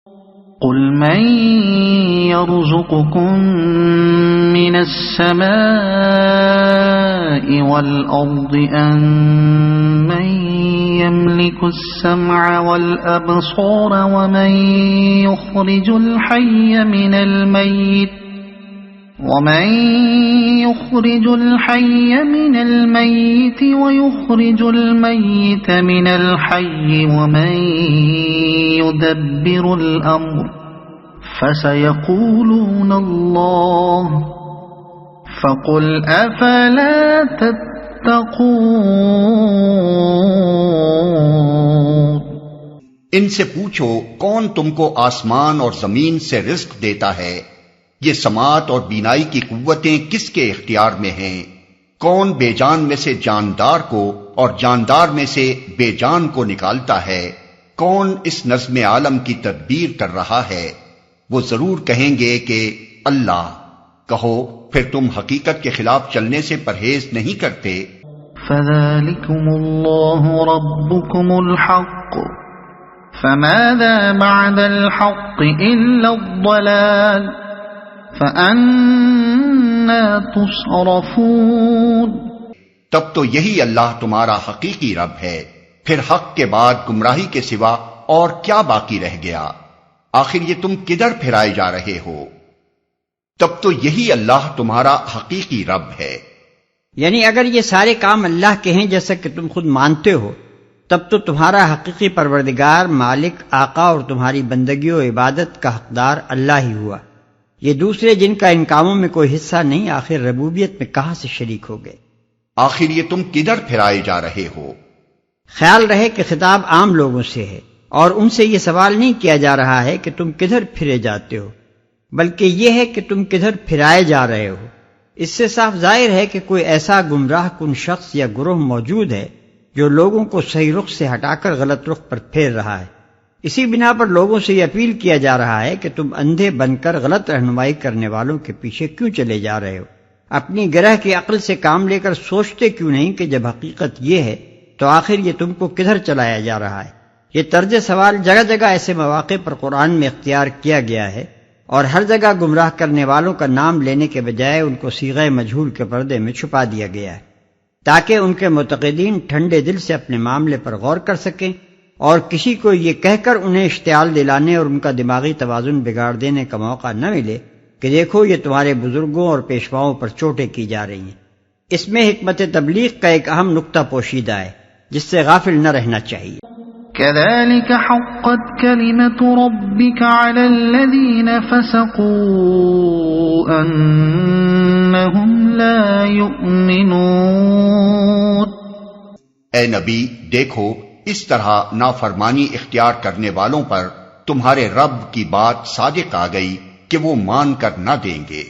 قل من يرزقكم من السماء والأرض أمن يملك السمع والأبصار ومن يخرج الحي من الميت ويخرج الميت من الحي ومن يدبر الأمر فسيقولون الله فقل أفلا تتقون۔ ان سے پوچھو کون تم کو آسمان اور زمین سے رزق دیتا ہے؟ یہ سماعت اور بینائی کی قوتیں کس کے اختیار میں ہیں؟ کون بے جان میں سے جاندار کو اور جاندار میں سے بے جان کو نکالتا ہے؟ کون اس نظم عالم کی تدبیر کر رہا ہے؟ وہ ضرور کہیں گے کہ اللہ۔ کہو پھر تم حقیقت کے خلاف چلنے سے پرہیز نہیں کرتے؟ فذلكم الله ربكم الحق فماذا بعد الحق إلا الضلال فأنا تصرفون۔ تب تو یہی اللہ تمہارا حقیقی رب ہے، پھر حق کے بعد گمراہی کے سوا اور کیا باقی رہ گیا؟ آخر یہ تم کدھر پھرائے جا رہے ہو؟ تب تو یہی اللہ تمہارا حقیقی رب ہے۔ یعنی اگر یہ سارے کام اللہ کے ہیں جیسا کہ تم خود مانتے ہو، تب تو تمہارا حقیقی پروردگار، مالک، آقا اور تمہاری بندگی و عبادت کا حقدار اللہ ہی ہوا۔ یہ دوسرے جن کا ان کاموں میں کوئی حصہ نہیں، آخر ربوبیت میں کہاں سے شریک ہو گئے؟ آخر یہ تم کدھر پھرائے جا رہے ہو؟ خیال رہے کہ خطاب عام لوگوں سے ہے اور ان سے یہ سوال نہیں کیا جا رہا ہے کہ تم کدھر پھرے جاتے ہو، بلکہ یہ ہے کہ تم کدھر پھرائے جا رہے ہو۔ اس سے صاف ظاہر ہے کہ کوئی ایسا گمراہ کن شخص یا گروہ موجود ہے جو لوگوں کو صحیح رخ سے ہٹا کر غلط رخ پر پھیر رہا ہے۔ اسی بنا پر لوگوں سے یہ اپیل کیا جا رہا ہے کہ تم اندھے بن کر غلط رہنمائی کرنے والوں کے پیچھے کیوں چلے جا رہے ہو؟ اپنی گرہ کی عقل سے کام لے کر سوچتے کیوں نہیں کہ جب حقیقت یہ ہے تو آخر یہ تم کو کدھر چلایا جا رہا ہے؟ یہ طرز سوال جگہ جگہ ایسے مواقع پر قرآن میں اختیار کیا گیا ہے، اور ہر جگہ گمراہ کرنے والوں کا نام لینے کے بجائے ان کو صیغہ مجہول کے پردے میں چھپا دیا گیا ہے، تاکہ ان کے معتقدین ٹھنڈے دل سے اپنے معاملے پر غور کر سکیں اور کسی کو یہ کہہ کر انہیں اشتعال دلانے اور ان کا دماغی توازن بگاڑ دینے کا موقع نہ ملے کہ دیکھو یہ تمہارے بزرگوں اور پیشواؤں پر چوٹیں کی جا رہی ہیں۔ اس میں حکمت تبلیغ کا ایک اہم نقطہ پوشیدہ ہے جس سے غافل نہ رہنا چاہیے۔ كذلك حقت كلمة ربك على الذين فسقوا أنهم لا يؤمنون۔ اے نبی دیکھو، اس طرح نافرمانی اختیار کرنے والوں پر تمہارے رب کی بات صادق آ گئی کہ وہ مان کر نہ دیں گے۔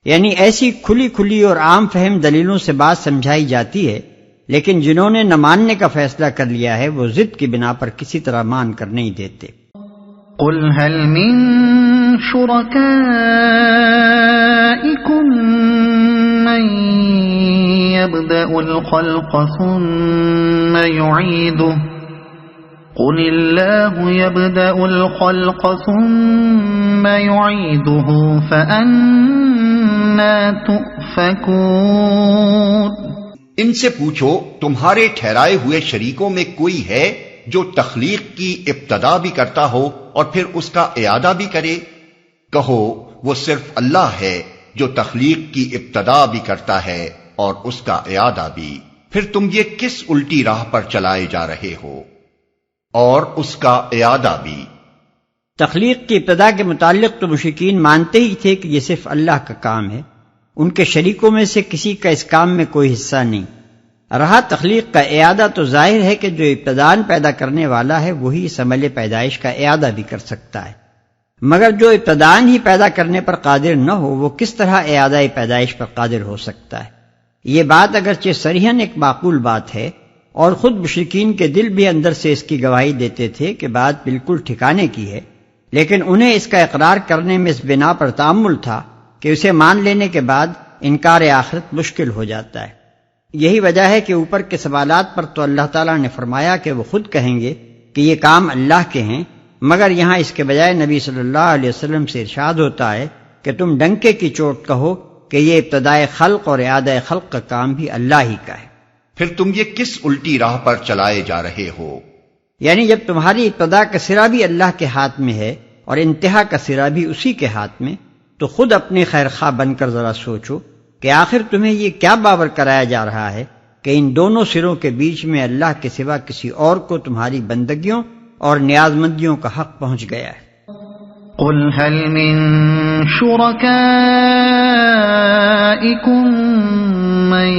یعنی ایسی کھلی کھلی اور عام فہم دلیلوں سے بات سمجھائی جاتی ہے، لیکن جنہوں نے نہ ماننے کا فیصلہ کر لیا ہے وہ ضد کی بنا پر کسی طرح مان کر نہیں دیتے۔ قل هل من شركائكم من يبدأ الخلق ثم يعيده قل الله يبدأ الخلق ثم يعيده فأنا تؤفكون۔ ان سے پوچھو تمہارے ٹھہرائے ہوئے شریکوں میں کوئی ہے جو تخلیق کی ابتدا بھی کرتا ہو اور پھر اس کا اعادہ بھی کرے؟ کہو وہ صرف اللہ ہے جو تخلیق کی ابتدا بھی کرتا ہے اور اس کا اعادہ بھی، پھر تم یہ کس الٹی راہ پر چلائے جا رہے ہو؟ اور اس کا اعادہ بھی۔ تخلیق کی ابتدا کے متعلق تو مشرکین مانتے ہی تھے کہ یہ صرف اللہ کا کام ہے، ان کے شریکوں میں سے کسی کا اس کام میں کوئی حصہ نہیں۔ رہا تخلیق کا اعادہ تو ظاہر ہے کہ جو ابتداءً پیدا کرنے والا ہے وہی اس عمل پیدائش کا اعادہ بھی کر سکتا ہے، مگر جو ابتداءً ہی پیدا کرنے پر قادر نہ ہو وہ کس طرح اعادہ پیدائش پر قادر ہو سکتا ہے؟ یہ بات اگرچہ صریحاً ایک معقول بات ہے، اور خود مشرکین کے دل بھی اندر سے اس کی گواہی دیتے تھے کہ بات بالکل ٹھکانے کی ہے، لیکن انہیں اس کا اقرار کرنے میں اس بنا پر تأمل تھا کہ اسے مان لینے کے بعد انکار آخرت مشکل ہو جاتا ہے۔ یہی وجہ ہے کہ اوپر کے سوالات پر تو اللہ تعالیٰ نے فرمایا کہ وہ خود کہیں گے کہ یہ کام اللہ کے ہیں، مگر یہاں اس کے بجائے نبی صلی اللہ علیہ وسلم سے ارشاد ہوتا ہے کہ تم ڈنکے کی چوٹ کہو کہ یہ ابتدائے خلق اور اعادہ خلق کا کام بھی اللہ ہی کا ہے۔ پھر تم یہ کس الٹی راہ پر چلائے جا رہے ہو؟ یعنی جب تمہاری ابتدا کا سرا بھی اللہ کے ہاتھ میں ہے اور انتہا کا سرا بھی اسی کے ہاتھ میں، تو خود اپنے خیر خواہ بن کر ذرا سوچو کہ آخر تمہیں یہ کیا باور کرایا جا رہا ہے کہ ان دونوں سروں کے بیچ میں اللہ کے سوا کسی اور کو تمہاری بندگیوں اور نیاز مندیوں کا حق پہنچ گیا ہے۔ قل هل من شركائكم من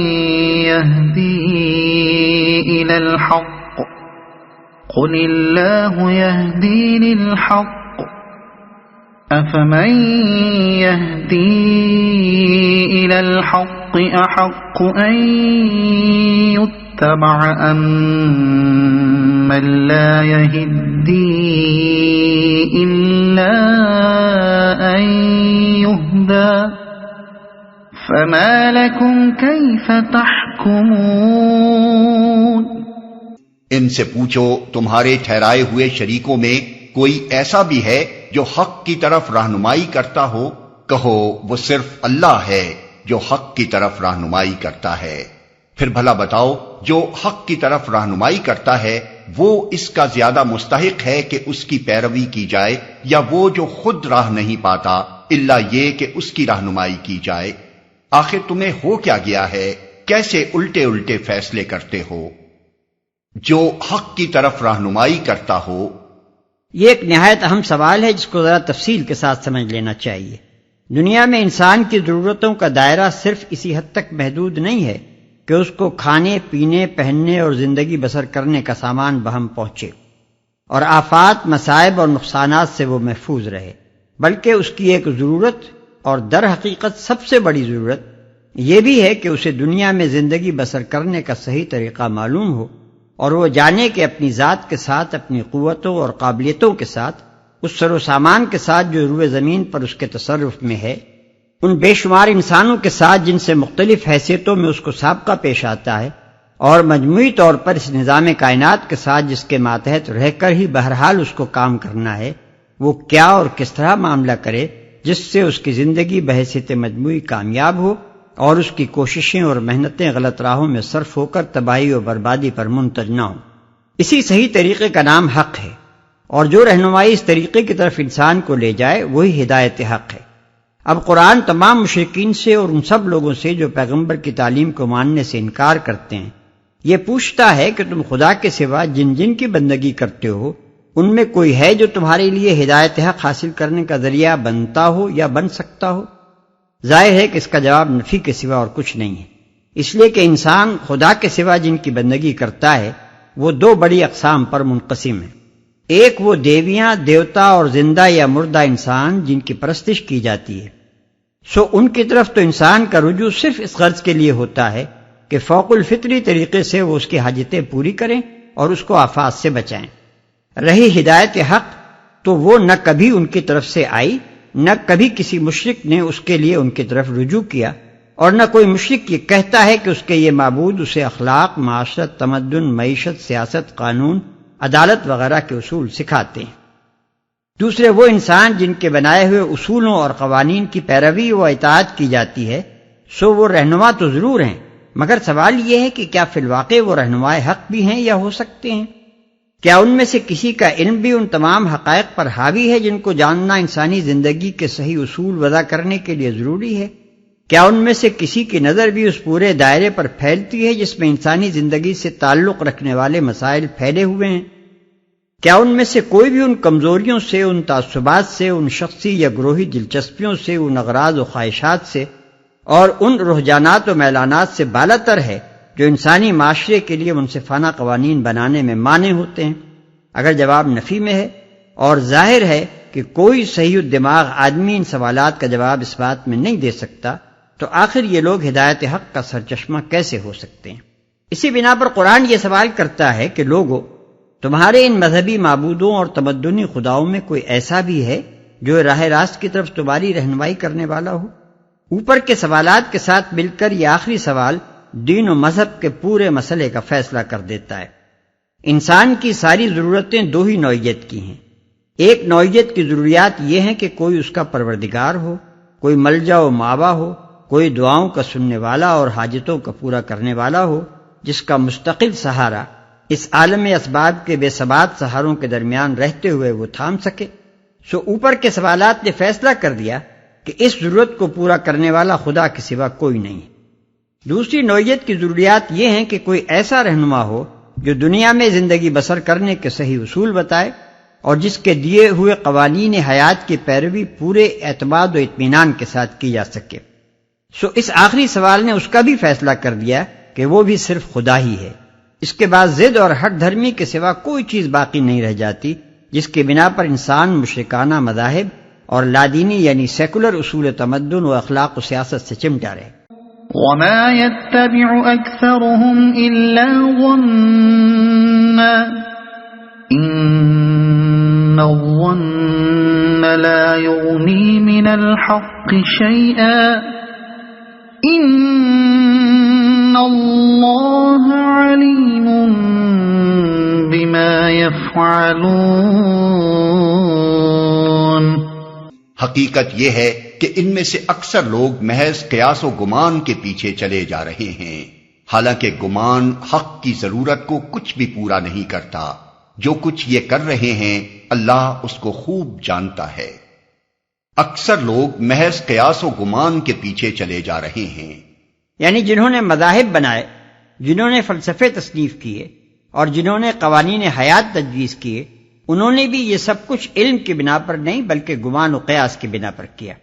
يهدي إلى الحق قل الله يهدي للحق أفمن يهدي إلى الحق أحق أن يتبع أم من لا يهدي إلا أن يهدى فما لكم كيف تحكمون۔ ان سے پوچھو تمہارے ٹھہرائے ہوئے شریکوں میں کوئی ایسا بھی ہے جو حق کی طرف رہنمائی کرتا ہو؟ کہو وہ صرف اللہ ہے جو حق کی طرف رہنمائی کرتا ہے۔ پھر بھلا بتاؤ جو حق کی طرف رہنمائی کرتا ہے وہ اس کا زیادہ مستحق ہے کہ اس کی پیروی کی جائے، یا وہ جو خود راہ نہیں پاتا الا یہ کہ اس کی رہنمائی کی جائے؟ آخر تمہیں ہو کیا گیا ہے؟ کیسے الٹے الٹے فیصلے کرتے ہو؟ جو حق کی طرف رہنمائی کرتا ہو۔ یہ ایک نہایت اہم سوال ہے جس کو ذرا تفصیل کے ساتھ سمجھ لینا چاہیے۔ دنیا میں انسان کی ضرورتوں کا دائرہ صرف اسی حد تک محدود نہیں ہے کہ اس کو کھانے، پینے، پہننے اور زندگی بسر کرنے کا سامان بہم پہنچے اور آفات، مصائب اور نقصانات سے وہ محفوظ رہے، بلکہ اس کی ایک ضرورت اور در حقیقت سب سے بڑی ضرورت یہ بھی ہے کہ اسے دنیا میں زندگی بسر کرنے کا صحیح طریقہ معلوم ہو اور وہ جانے کہ اپنی ذات کے ساتھ، اپنی قوتوں اور قابلیتوں کے ساتھ، اس سر و سامان کے ساتھ جو روئے زمین پر اس کے تصرف میں ہے، ان بے شمار انسانوں کے ساتھ جن سے مختلف حیثیتوں میں اس کو سابقہ پیش آتا ہے، اور مجموعی طور پر اس نظام کائنات کے ساتھ جس کے ماتحت رہ کر ہی بہرحال اس کو کام کرنا ہے، وہ کیا اور کس طرح معاملہ کرے جس سے اس کی زندگی بحیثیت مجموعی کامیاب ہو اور اس کی کوششیں اور محنتیں غلط راہوں میں صرف ہو کر تباہی و بربادی پر منتج نہ ہوں۔ اسی صحیح طریقے کا نام حق ہے، اور جو رہنمائی اس طریقے کی طرف انسان کو لے جائے وہی ہدایت حق ہے۔ اب قرآن تمام مشرکین سے اور ان سب لوگوں سے جو پیغمبر کی تعلیم کو ماننے سے انکار کرتے ہیں یہ پوچھتا ہے کہ تم خدا کے سوا جن جن کی بندگی کرتے ہو ان میں کوئی ہے جو تمہارے لیے ہدایت حق حاصل کرنے کا ذریعہ بنتا ہو یا بن سکتا ہو؟ ظاہر ہے کہ اس کا جواب نفی کے سوا اور کچھ نہیں ہے، اس لیے کہ انسان خدا کے سوا جن کی بندگی کرتا ہے وہ دو بڑی اقسام پر منقسم ہے۔ ایک وہ دیویاں، دیوتا اور زندہ یا مردہ انسان جن کی پرستش کی جاتی ہے، سو ان کی طرف تو انسان کا رجوع صرف اس غرض کے لیے ہوتا ہے کہ فوق الفطری طریقے سے وہ اس کی حاجتیں پوری کریں اور اس کو آفات سے بچائیں۔ رہی ہدایت حق تو وہ نہ کبھی ان کی طرف سے آئی، نہ کبھی کسی مشرک نے اس کے لیے ان کی طرف رجوع کیا، اور نہ کوئی مشرک یہ کہتا ہے کہ اس کے یہ معبود اسے اخلاق، معاشرت، تمدن، معیشت، سیاست، قانون، عدالت وغیرہ کے اصول سکھاتے ہیں۔ دوسرے وہ انسان جن کے بنائے ہوئے اصولوں اور قوانین کی پیروی و اطاعت کی جاتی ہے، سو وہ رہنما تو ضرور ہیں، مگر سوال یہ ہے کہ کیا فی الواقع وہ رہنمائے حق بھی ہیں یا ہو سکتے ہیں؟ کیا ان میں سے کسی کا علم بھی ان تمام حقائق پر حاوی ہے جن کو جاننا انسانی زندگی کے صحیح اصول وضع کرنے کے لیے ضروری ہے؟ کیا ان میں سے کسی کی نظر بھی اس پورے دائرے پر پھیلتی ہے جس میں انسانی زندگی سے تعلق رکھنے والے مسائل پھیلے ہوئے ہیں؟ کیا ان میں سے کوئی بھی ان کمزوریوں سے، ان تعصبات سے، ان شخصی یا گروہی دلچسپیوں سے، ان اغراض و خواہشات سے اور ان رجحانات و میلانات سے بالاتر ہے جو انسانی معاشرے کے لیے منصفانہ قوانین بنانے میں مانع ہوتے ہیں؟ اگر جواب نفی میں ہے اور ظاہر ہے کہ کوئی صحیح الدماغ آدمی ان سوالات کا جواب اس بات میں نہیں دے سکتا، تو آخر یہ لوگ ہدایت حق کا سرچشمہ کیسے ہو سکتے ہیں؟ اسی بنا پر قرآن یہ سوال کرتا ہے کہ لوگو، تمہارے ان مذہبی معبودوں اور تمدنی خداؤں میں کوئی ایسا بھی ہے جو راہ راست کی طرف تمہاری رہنمائی کرنے والا ہو؟ اوپر کے سوالات کے ساتھ مل کر یہ آخری سوال دین و مذہب کے پورے مسئلے کا فیصلہ کر دیتا ہے۔ انسان کی ساری ضرورتیں دو ہی نوعیت کی ہیں، ایک نوعیت کی ضروریات یہ ہیں کہ کوئی اس کا پروردگار ہو، کوئی ملجا و ماوا ہو، کوئی دعاؤں کا سننے والا اور حاجتوں کا پورا کرنے والا ہو، جس کا مستقل سہارا اس عالم اسباب کے بے ثبات سہاروں کے درمیان رہتے ہوئے وہ تھام سکے۔ سو اوپر کے سوالات نے فیصلہ کر دیا کہ اس ضرورت کو پورا کرنے والا خدا کے سوا کوئی نہیں۔ دوسری نوعیت کی ضروریات یہ ہیں کہ کوئی ایسا رہنما ہو جو دنیا میں زندگی بسر کرنے کے صحیح اصول بتائے اور جس کے دیے ہوئے قوانین حیات کی پیروی پورے اعتماد و اطمینان کے ساتھ کی جا سکے۔ سو اس آخری سوال نے اس کا بھی فیصلہ کر دیا کہ وہ بھی صرف خدا ہی ہے۔ اس کے بعد ضد اور ہٹ دھرمی کے سوا کوئی چیز باقی نہیں رہ جاتی جس کے بنا پر انسان مشرکانہ مذاہب اور لادینی یعنی سیکولر اصول تمدن و اخلاق و سیاست سے چمٹا رہے۔ وما يتبع أكثرهم إلا ظنا إن الظن لا يغني من الحق شيئا إن الله عليم بما يفعلون۔ حقیقت یہ ہے کہ ان میں سے اکثر لوگ محض قیاس و گمان کے پیچھے چلے جا رہے ہیں، حالانکہ گمان حق کی ضرورت کو کچھ بھی پورا نہیں کرتا۔ جو کچھ یہ کر رہے ہیں اللہ اس کو خوب جانتا ہے۔ اکثر لوگ محض قیاس و گمان کے پیچھے چلے جا رہے ہیں، یعنی جنہوں نے مذاہب بنائے، جنہوں نے فلسفے تصنیف کیے اور جنہوں نے قوانین حیات تجویز کیے، انہوں نے بھی یہ سب کچھ علم کی بنا پر نہیں بلکہ گمان و قیاس کی بنا پر کیا،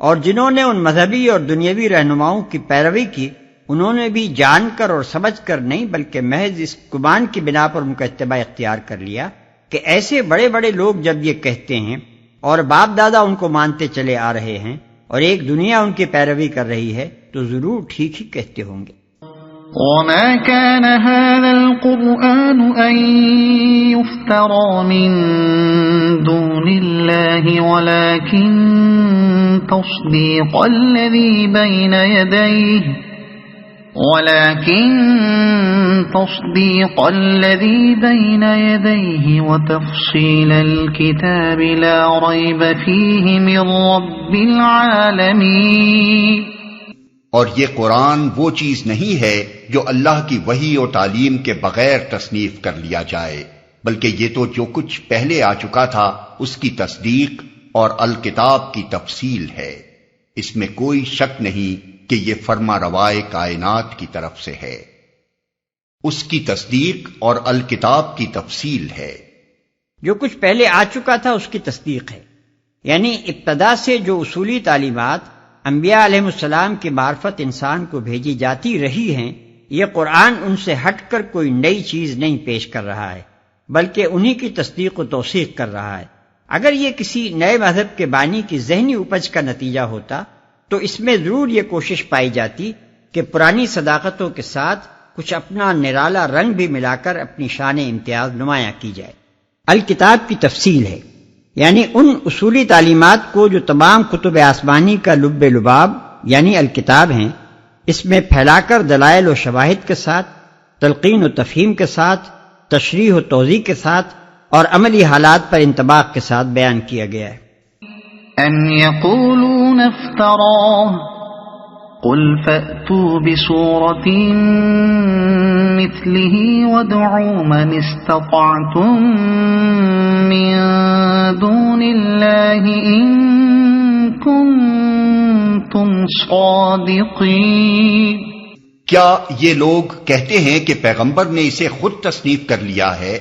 اور جنہوں نے ان مذہبی اور دنیاوی رہنماؤں کی پیروی کی، انہوں نے بھی جان کر اور سمجھ کر نہیں بلکہ محض اس گمان کی بنا پر ان کا اتباع اختیار کر لیا کہ ایسے بڑے بڑے لوگ جب یہ کہتے ہیں اور باپ دادا ان کو مانتے چلے آ رہے ہیں اور ایک دنیا ان کی پیروی کر رہی ہے تو ضرور ٹھیک ہی کہتے ہوں گے۔ وما كان هذا القرآن أن يفترى من دون الله ولكن تصديق الذي بين يديه وتفصيل الكتاب لا ريب فيه من رب العالمين۔ اور یہ قرآن وہ چیز نہیں ہے جو اللہ کی وحی اور تعلیم کے بغیر تصنیف کر لیا جائے، بلکہ یہ تو جو کچھ پہلے آ چکا تھا اس کی تصدیق اور الکتاب کی تفصیل ہے۔ اس میں کوئی شک نہیں کہ یہ فرما روائے کائنات کی طرف سے ہے، اس کی تصدیق اور الکتاب کی تفصیل ہے۔ جو کچھ پہلے آ چکا تھا اس کی تصدیق ہے، یعنی ابتدا سے جو اصولی تعلیمات انبیاء علیہ السلام کی معرفت انسان کو بھیجی جاتی رہی ہیں، یہ قرآن ان سے ہٹ کر کوئی نئی چیز نہیں پیش کر رہا ہے بلکہ انہی کی تصدیق و توثیق کر رہا ہے۔ اگر یہ کسی نئے مذہب کے بانی کی ذہنی اپج کا نتیجہ ہوتا تو اس میں ضرور یہ کوشش پائی جاتی کہ پرانی صداقتوں کے ساتھ کچھ اپنا نرالا رنگ بھی ملا کر اپنی شان امتیاز نمایاں کی جائے۔ الکتاب کی تفصیل ہے، یعنی ان اصولی تعلیمات کو جو تمام کتب آسمانی کا لب لباب یعنی الکتاب ہیں، اس میں پھیلا کر دلائل و شواہد کے ساتھ، تلقین و تفہیم کے ساتھ، تشریح و توضیح کے ساتھ اور عملی حالات پر انطباق کے ساتھ بیان کیا گیا ہے۔ أَمْ يَقُولُونَ افْتَرَاهُ قُلْ فَأْتُوا بِسُورَةٍ مِثْلِهِ وَادْعُوا مَنِ اسْتَطَعْتُم مِّن دُونِ اللَّهِ إِن كُنتُمْ صَادِقِينَ۔ کیا یہ لوگ کہتے ہیں کہ پیغمبر نے اسے خود تصنیف کر لیا ہے؟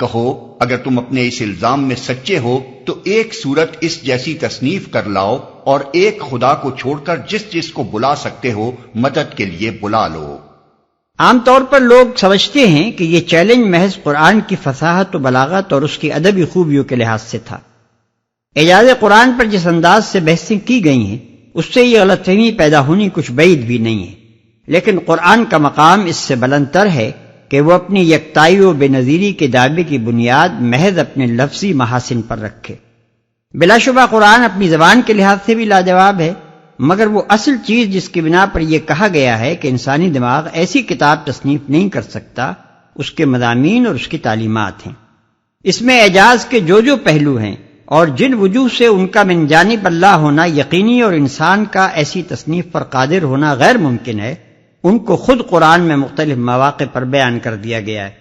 کہو اگر تم اپنے اس الزام میں سچے ہو تو ایک صورت اس جیسی تصنیف کر لاؤ اور ایک خدا کو چھوڑ کر جس کو بلا سکتے ہو مدد کے لیے بلا لو۔ عام طور پر لوگ سمجھتے ہیں کہ یہ چیلنج محض قرآن کی فصاحت و بلاغت اور اس کی ادبی خوبیوں کے لحاظ سے تھا۔ اعجاز قرآن پر جس انداز سے بحثیں کی گئی ہیں اس سے یہ غلط فہمی پیدا ہونی کچھ بعید بھی نہیں ہے، لیکن قرآن کا مقام اس سے بلند تر ہے کہ وہ اپنی یکتائی و بے نظیری کے دعوے کی بنیاد محض اپنے لفظی محاسن پر رکھے۔ بلا شبہ قرآن اپنی زبان کے لحاظ سے بھی لاجواب ہے، مگر وہ اصل چیز جس کی بنا پر یہ کہا گیا ہے کہ انسانی دماغ ایسی کتاب تصنیف نہیں کر سکتا، اس کے مضامین اور اس کی تعلیمات ہیں۔ اس میں اعجاز کے جو پہلو ہیں اور جن وجوہ سے ان کا من جانب اللہ ہونا یقینی اور انسان کا ایسی تصنیف پر قادر ہونا غیر ممکن ہے، ان کو خود قرآن میں مختلف مواقع پر بیان کر دیا گیا ہے،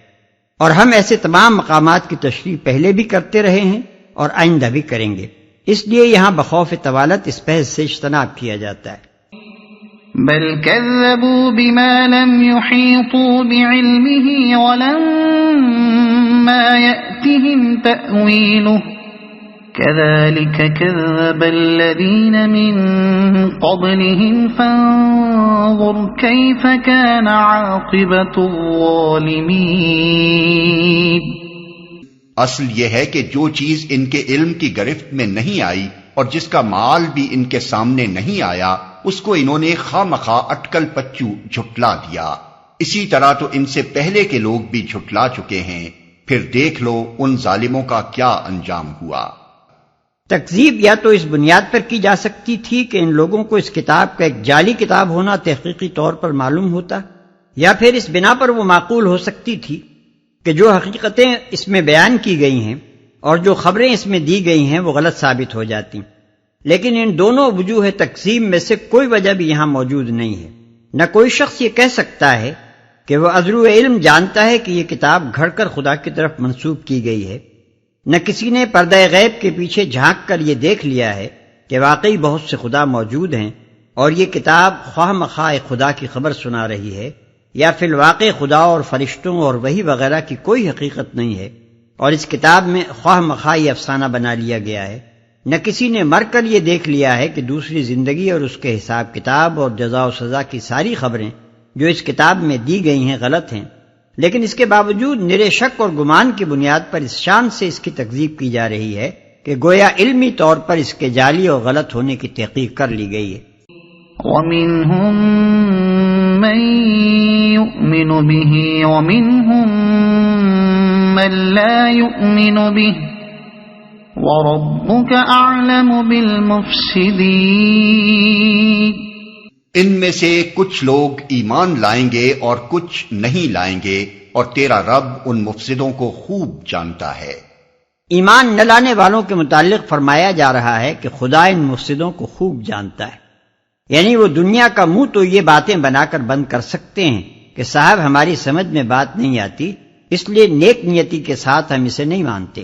اور ہم ایسے تمام مقامات کی تشریح پہلے بھی کرتے رہے ہیں اور آئندہ بھی کریں گے، اس لیے یہاں بخوف طوالت اس بحث سے اجتناب کیا جاتا ہے۔ بل كذبوا بما لم يحيطوا بعلمه ولما يأتهم تأويله كذلك كذب الذين من قبلهم فانظر كيف كان عاقبة الظالمين۔ اصل یہ ہے کہ جو چیز ان کے علم کی گرفت میں نہیں آئی اور جس کا مال بھی ان کے سامنے نہیں آیا، اس کو انہوں نے خواہ اٹکل پچو جھٹلا دیا، اسی طرح تو ان سے پہلے کے لوگ بھی جھٹلا چکے ہیں، پھر دیکھ لو ان ظالموں کا کیا انجام ہوا۔ تکذیب یا تو اس بنیاد پر کی جا سکتی تھی کہ ان لوگوں کو اس کتاب کا ایک جعلی کتاب ہونا تحقیقی طور پر معلوم ہوتا، یا پھر اس بنا پر وہ معقول ہو سکتی تھی کہ جو حقیقتیں اس میں بیان کی گئی ہیں اور جو خبریں اس میں دی گئی ہیں وہ غلط ثابت ہو جاتی، لیکن ان دونوں وجوہ تقسیم میں سے کوئی وجہ بھی یہاں موجود نہیں ہے۔ نہ کوئی شخص یہ کہہ سکتا ہے کہ وہ عذرو علم جانتا ہے کہ یہ کتاب گھڑ کر خدا کی طرف منسوب کی گئی ہے، نہ کسی نے پردہ غیب کے پیچھے جھانک کر یہ دیکھ لیا ہے کہ واقعی بہت سے خدا موجود ہیں اور یہ کتاب خواہ مخواہ خدا کی خبر سنا رہی ہے، یا فی الواقع خدا اور فرشتوں اور وحی وغیرہ کی کوئی حقیقت نہیں ہے اور اس کتاب میں خواہ مخواہ یہ افسانہ بنا لیا گیا ہے۔ نہ کسی نے مر کر یہ دیکھ لیا ہے کہ دوسری زندگی اور اس کے حساب کتاب اور جزا و سزا کی ساری خبریں جو اس کتاب میں دی گئی ہیں غلط ہیں، لیکن اس کے باوجود نرے شک اور گمان کی بنیاد پر اس شان سے اس کی تکذیب کی جا رہی ہے کہ گویا علمی طور پر اس کے جعلی اور غلط ہونے کی تحقیق کر لی گئی ہے۔ وَمِنْهُمْ مَنْ يُؤْمِنُ بِهِ وَمِنْهُمْ مَنْ لَا يُؤْمِنُ بِهِ وَرَبُّكَ أَعْلَمُ بِالْمُفْسِدِينَ۔ ان میں سے کچھ لوگ ایمان لائیں گے اور کچھ نہیں لائیں گے، اور تیرا رب ان مفسدوں کو خوب جانتا ہے۔ ایمان نہ لانے والوں کے متعلق فرمایا جا رہا ہے کہ خدا ان مفسدوں کو خوب جانتا ہے، یعنی وہ دنیا کا منہ تو یہ باتیں بنا کر بند کر سکتے ہیں کہ صاحب ہماری سمجھ میں بات نہیں آتی، اس لیے نیک نیتی کے ساتھ ہم اسے نہیں مانتے،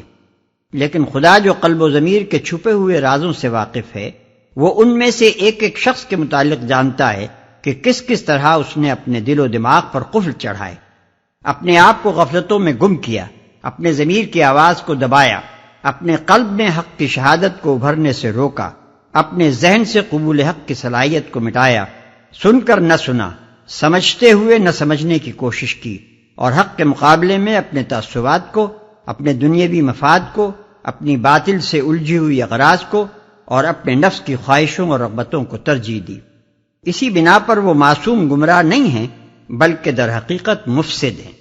لیکن خدا جو قلب و ضمیر کے چھپے ہوئے رازوں سے واقف ہے، وہ ان میں سے ایک ایک شخص کے متعلق جانتا ہے کہ کس کس طرح اس نے اپنے دل و دماغ پر قفل چڑھائے، اپنے آپ کو غفلتوں میں گم کیا، اپنے ضمیر کی آواز کو دبایا، اپنے قلب میں حق کی شہادت کو ابھرنے سے روکا، اپنے ذہن سے قبول حق کی صلاحیت کو مٹایا، سن کر نہ سنا، سمجھتے ہوئے نہ سمجھنے کی کوشش کی، اور حق کے مقابلے میں اپنے تعصبات کو، اپنے دنیاوی مفاد کو، اپنی باطل سے الجھی ہوئی اغراض کو اور اپنے نفس کی خواہشوں اور رغبتوں کو ترجیح دی۔ اسی بنا پر وہ معصوم گمراہ نہیں ہیں بلکہ در حقیقت مفسد ہیں۔